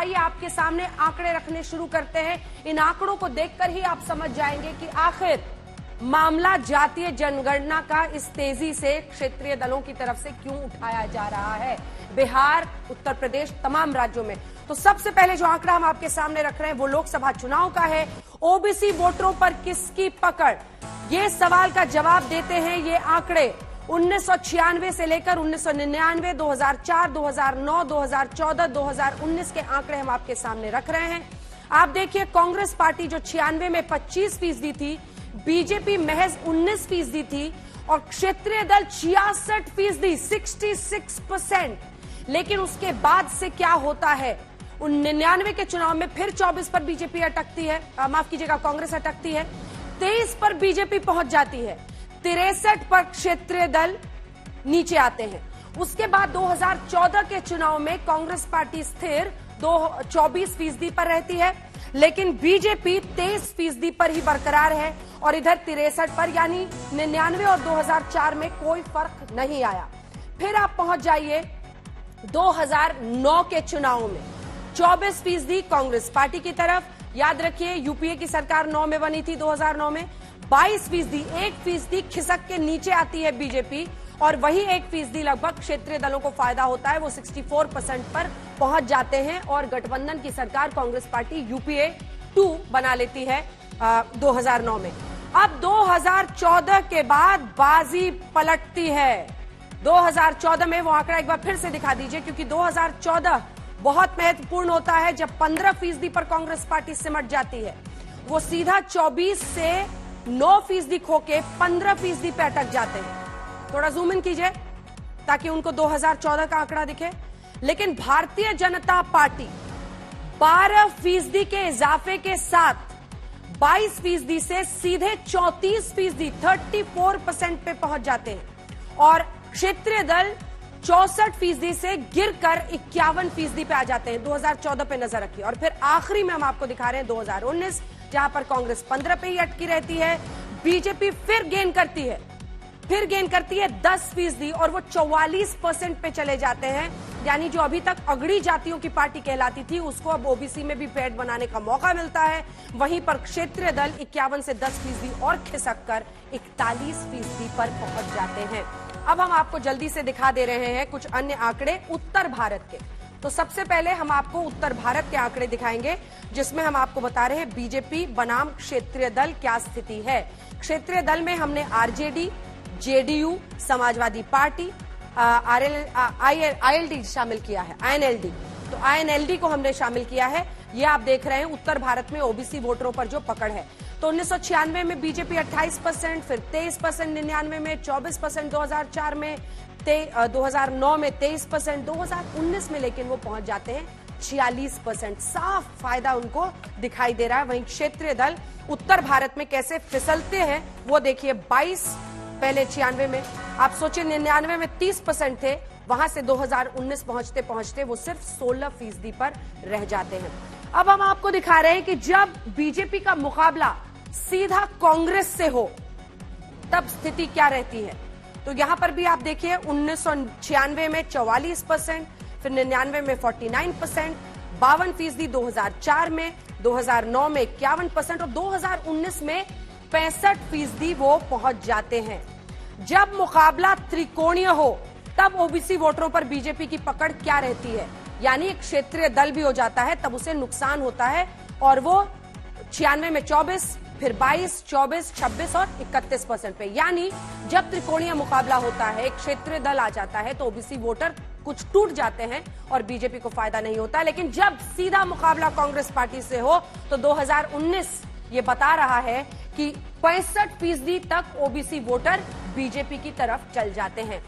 आइए आपके सामने आंकड़े रखने शुरू करते हैं। इन आंकड़ों को देखकर ही आप समझ जाएंगे कि आखिर मामला जातीय जनगणना का इस तेजी से क्षेत्रीय दलों की तरफ से क्यों उठाया जा रहा है बिहार, उत्तर प्रदेश, तमाम राज्यों में। तो सबसे पहले जो आंकड़ा हम आपके सामने रख रहे हैं वो लोकसभा चुनाव का है। ओबीसी वोटरों पर किसकी पकड़, ये सवाल का जवाब देते हैं ये आंकड़े 1996 से लेकर 1999, 2004, 2009, 2014, 2019 के आंकड़े हम आपके सामने रख रहे हैं। आप देखिए, कांग्रेस पार्टी जो 96 में 25% थी, बीजेपी महज 19% थी और क्षेत्रीय दल 66%, 66%। लेकिन उसके बाद से क्या होता है, 99 के चुनाव में फिर 24 पर बीजेपी अटकती है, माफ कीजिएगा कांग्रेस अटकती है, 23 पर बीजेपी पहुंच जाती है, 63 पर क्षेत्रीय दल नीचे आते हैं। उसके बाद 2014 के चुनाव में कांग्रेस पार्टी स्थिर 24% पर रहती है, लेकिन बीजेपी 23% पर ही बरकरार है और इधर 63 पर, यानी 99 और 2004 में कोई फर्क नहीं आया। फिर आप पहुंच जाइए 2009 के चुनाव में 24% कांग्रेस पार्टी की तरफ। याद रखिए, यूपीए की सरकार 9 में बनी थी, 2009 में 22%, 1% खिसक के नीचे आती है बीजेपी और वही 1% लगभग क्षेत्रीय दलों को फायदा होता है, वो 64% पर पहुंच जाते हैं और गठबंधन की सरकार कांग्रेस पार्टी यूपीए 2 बना लेती है 2009 में। अब 2014 के बाद बाजी पलटती है। 2014 में वो आंकड़ा एक बार फिर से दिखा दीजिए, क्योंकि 2014 बहुत महत्वपूर्ण होता है जब 15% पर कांग्रेस पार्टी सिमट जाती है। वो सीधा 24 से 9% खो के 15% पे अटक जाते हैं। थोड़ा जूम इन कीजिए ताकि उनको 2014 का आंकड़ा दिखे। लेकिन भारतीय जनता पार्टी 12% के इजाफे के साथ 22% से सीधे 34%, 34% पे पहुंच जाते हैं और क्षेत्रीय दल 64% से गिरकर 51% पे आ जाते हैं। 2014 पे नजर रखिए और फिर आखिरी में हम आपको दिखा रहे हैं 2019, जहां पर कांग्रेस 15 पे ही अटकी रहती है, बीजेपी फिर गेन करती है 10% और वो 44% पे चले जाते हैं। यानी जो अभी तक अगड़ी जातियों की पार्टी कहलाती थी, उसको अब ओबीसी में भी पेड़ बनाने का मौका मिलता है। वहीं पर क्षेत्रीय दल 51 से 10% और खिसक कर 41% पर पहुंच जाते हैं। अब हम आपको जल्दी से दिखा दे रहे हैं कुछ अन्य आंकड़े उत्तर भारत के। तो सबसे पहले हम आपको उत्तर भारत के आंकड़े दिखाएंगे, जिसमें हम आपको बता रहे हैं बीजेपी बनाम क्षेत्रीय दल क्या स्थिति है। क्षेत्रीय दल में हमने RJD, JDU, Samajwadi party, ILD शामिल किया है, आईएनएलडी। तो आईएनएलडी को हमने शामिल किया है। ये आप देख रहे हैं उत्तर भारत में ओबीसी वोटरों पर जो पकड़ है। तो 1996 में बीजेपी 28%, फिर 23%, 99 में 24%, 2004 में 2009 में 23%, 2019 में लेकिन वो पहुंच जाते हैं 46%। साफ फायदा उनको दिखाई दे रहा है। वहीं क्षेत्रीय दल उत्तर भारत में कैसे फिसलते हैं वो देखिए। 22 पहले 96 में, आप सोचिए 99 में 30% थे, वहां से 2019 पहुंचते पहुंचते वो सिर्फ 16% पर रह जाते हैं। अब हम आपको दिखा रहे हैं कि जब बीजेपी का मुकाबला सीधा कांग्रेस से हो तब स्थिति क्या रहती है। तो यहां पर भी आप देखिए 1996 में 44%, फिर 99 में 49%, 52% 2004 में, 2009 में 51% और 2019 में 65% वो पहुंच जाते हैं। जब मुकाबला त्रिकोणीय हो तब ओबीसी वोटरों पर बीजेपी की पकड़ क्या रहती है, यानी क्षेत्रीय दल भी हो जाता है तब उसे नुकसान होता है और वो 96 में 24, फिर 22, 24, 26 और 31% पे। यानी जब त्रिकोणीय मुकाबला होता है, क्षेत्रीय दल आ जाता है तो ओबीसी वोटर कुछ टूट जाते हैं और बीजेपी को फायदा नहीं होता। लेकिन जब सीधा मुकाबला कांग्रेस पार्टी से हो तो 2019 ये बता रहा है कि 65% तक ओबीसी वोटर बीजेपी की तरफ चल जाते हैं।